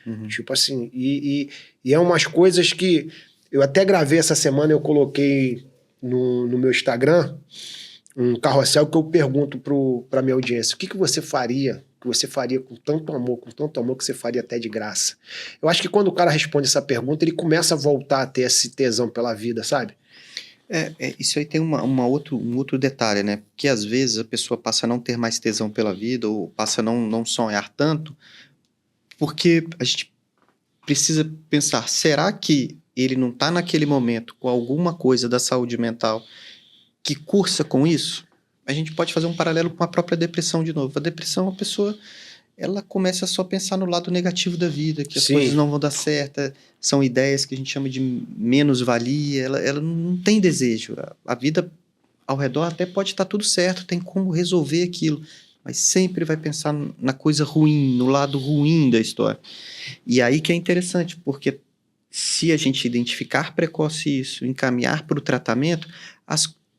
Uhum. Tipo assim, e é umas coisas que eu até gravei essa semana, eu coloquei no meu Instagram um carrossel que eu pergunto pra minha audiência, o que você faria, com tanto amor que você faria até de graça? Eu acho que quando o cara responde essa pergunta, ele começa a voltar a ter esse tesão pela vida, sabe? Isso aí tem um outro detalhe, né? Que às vezes a pessoa passa a não ter mais tesão pela vida ou passa a não sonhar tanto, porque a gente precisa pensar, será que ele não está naquele momento com alguma coisa da saúde mental que cursa com isso? A gente pode fazer um paralelo com a própria depressão de novo. A depressão, a pessoa, ela começa a só pensar no lado negativo da vida, que as coisas não vão dar certo, são ideias que a gente chama de menos-valia, ela não tem desejo. A vida ao redor até pode estar tudo certo, tem como resolver aquilo, mas sempre vai pensar na coisa ruim, no lado ruim da história. E aí que é interessante, porque se a gente identificar precoce isso, encaminhar para o tratamento,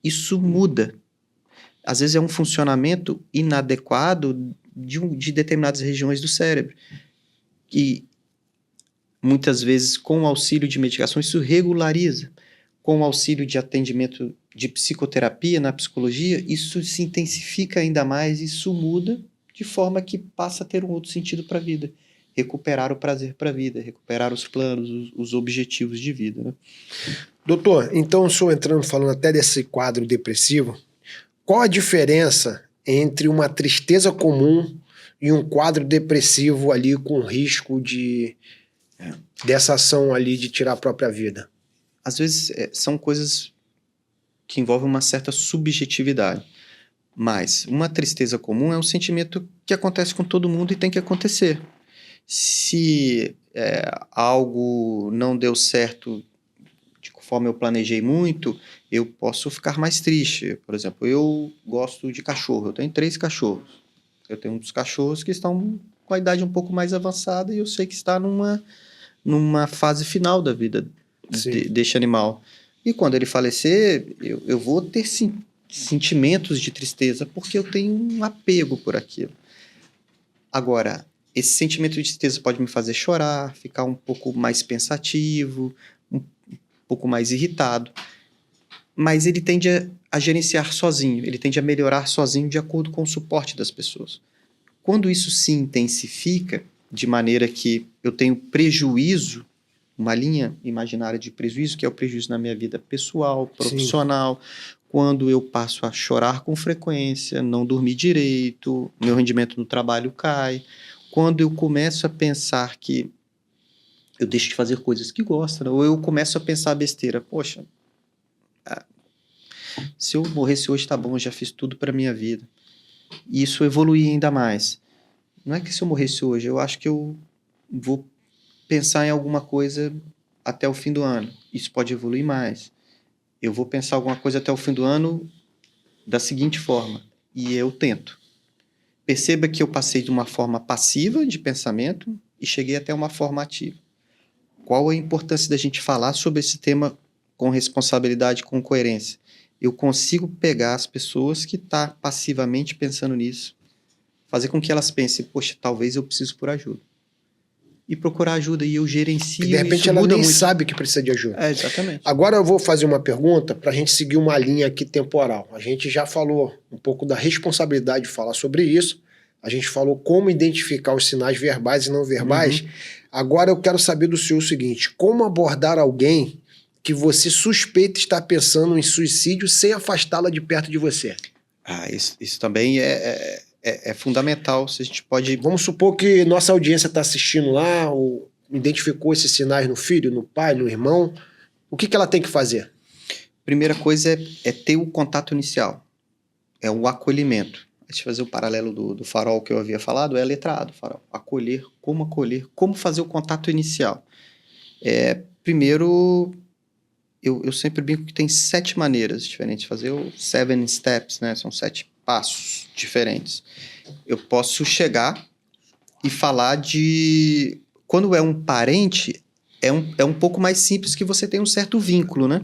isso muda. Às vezes é um funcionamento inadequado de determinadas regiões do cérebro. E muitas vezes, com o auxílio de medicação, isso regulariza. Com o auxílio de atendimento de psicoterapia na psicologia, isso se intensifica ainda mais, isso muda de forma que passa a ter um outro sentido para a vida. Recuperar o prazer para a vida, recuperar os planos, os objetivos de vida, né? Doutor, então o senhor falando até desse quadro depressivo, qual a diferença entre uma tristeza comum e um quadro depressivo ali com risco dessa ação ali de tirar a própria vida? Às vezes são coisas que envolvem uma certa subjetividade, mas uma tristeza comum é um sentimento que acontece com todo mundo e tem que acontecer. Se algo não deu certo de conforme eu planejei muito, eu posso ficar mais triste. Por exemplo, eu gosto de cachorro, eu tenho 3 cachorros. Eu tenho um dos cachorros que estão com a idade um pouco mais avançada e eu sei que está numa fase final da vida deste animal. E quando ele falecer, eu vou ter sentimentos de tristeza, porque eu tenho um apego por aquilo. Agora, esse sentimento de tristeza pode me fazer chorar, ficar um pouco mais pensativo, um pouco mais irritado, mas ele tende a gerenciar sozinho, ele tende a melhorar sozinho de acordo com o suporte das pessoas. Quando isso se intensifica, de maneira que eu tenho prejuízo, uma linha imaginária de prejuízo, que é o prejuízo na minha vida pessoal, profissional, quando eu passo a chorar com frequência, não dormir direito, meu rendimento no trabalho cai, quando eu começo a pensar que eu deixo de fazer coisas que gosto, né? Ou eu começo a pensar besteira, poxa, se eu morresse hoje tá bom, eu já fiz tudo para minha vida. E isso evoluir ainda mais. Não é que se eu morresse hoje, eu acho que eu vou pensar em alguma coisa até o fim do ano. Isso pode evoluir mais. Eu vou pensar alguma coisa até o fim do ano da seguinte forma, e eu tento. Perceba que eu passei de uma forma passiva de pensamento e cheguei até uma forma ativa. Qual a importância da gente falar sobre esse tema com responsabilidade, com coerência? Eu consigo pegar as pessoas que estão passivamente pensando nisso, fazer com que elas pensem, poxa, talvez eu preciso por ajuda. E procurar ajuda, e eu gerencio, de repente isso ela muda nem muito. sabe que precisa de ajuda. Exatamente. Agora eu vou fazer uma pergunta para a gente seguir uma linha aqui temporal. A gente já falou um pouco da responsabilidade de falar sobre isso, a gente falou como identificar os sinais verbais e não verbais. Agora eu quero saber do senhor o seguinte, como abordar alguém que você suspeita estar pensando em suicídio sem afastá-la de perto de você? Isso também é fundamental. Se a gente pode... Vamos supor que nossa audiência está assistindo lá, ou identificou esses sinais no filho, no pai, no irmão. O que ela tem que fazer? Primeira coisa é ter o contato inicial. É o acolhimento. Deixa eu fazer o paralelo do farol que eu havia falado, é a letra A do farol. Acolher, como fazer o contato inicial. Primeiro, eu sempre brinco que tem 7 maneiras diferentes de fazer o 7 steps, né? São 7 passos diferentes. Eu posso chegar e falar de... Quando é um parente, é um pouco mais simples, que você tem um certo vínculo, né?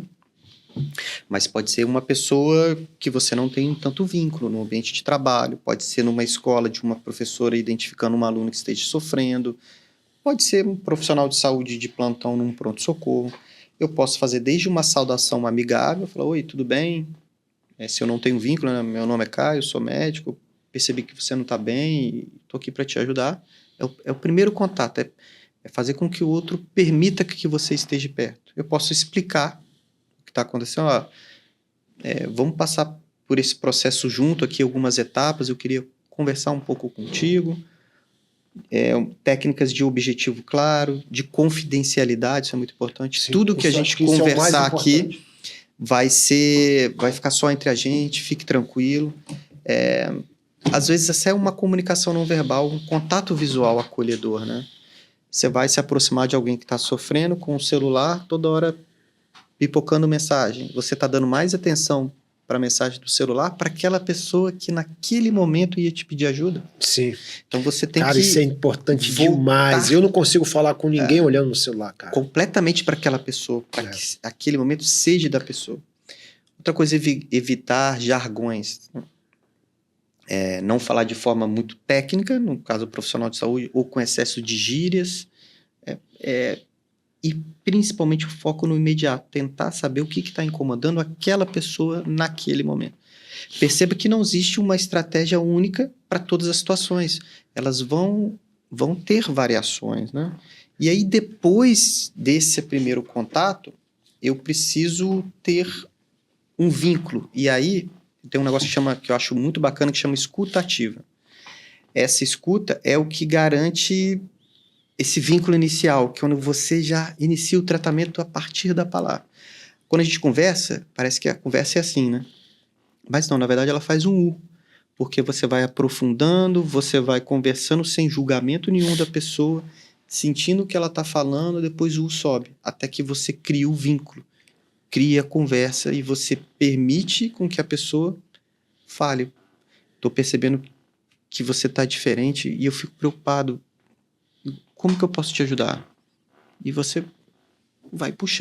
Mas pode ser uma pessoa que você não tem tanto vínculo no ambiente de trabalho, pode ser numa escola de uma professora identificando uma aluna que esteja sofrendo, Pode ser um profissional de saúde de plantão num pronto-socorro. Eu posso fazer desde uma saudação amigável, falar, oi, tudo bem? Se eu não tenho vínculo, né? Meu nome é Caio, eu sou médico, percebi que você não está bem e estou aqui para te ajudar. É o primeiro contato, é fazer com que o outro permita que você esteja perto. Eu posso explicar o que está acontecendo. Ó, vamos passar por esse processo junto aqui, algumas etapas, eu queria conversar um pouco contigo. Técnicas de objetivo claro, de confidencialidade, isso é muito importante. Sim, Tudo que a gente conversar aqui vai ficar só entre a gente, fique tranquilo. Às vezes essa é uma comunicação não verbal, um contato visual acolhedor, né? Você vai se aproximar de alguém que está sofrendo com o celular, toda hora pipocando mensagem. Você está dando mais atenção para a mensagem do celular para aquela pessoa que naquele momento ia te pedir ajuja. Sim. Então você tem cara, que... isso é importante demais. Eu não consigo falar com ninguém olhando no celular, cara. Completamente para aquela pessoa, para que aquele momento seja da pessoa. Outra coisa é evitar jargões. Não falar de forma muito técnica, no caso profissional de saúde, ou com excesso de gírias. E principalmente o foco no imediato, tentar saber o que está incomodando aquela pessoa naquele momento. Perceba que não existe uma estratégia única para todas as situações. Elas vão ter variações, né? E aí, depois desse primeiro contato, eu preciso ter um vínculo. E aí, tem um negócio que eu acho muito bacana, que chama escuta ativa. Essa escuta é o que garante esse vínculo inicial, que é quando você já inicia o tratamento a partir da palavra. Quando a gente conversa, parece que a conversa é assim, né? Mas não, na verdade ela faz um U, porque você vai aprofundando, você vai conversando sem julgamento nenhum da pessoa, sentindo o que ela está falando, depois o U sobe, até que você cria o vínculo, cria a conversa e você permite com que a pessoa fale. Estou percebendo que você está diferente e eu fico preocupado. Como que eu posso te ajudar? E você vai puxando.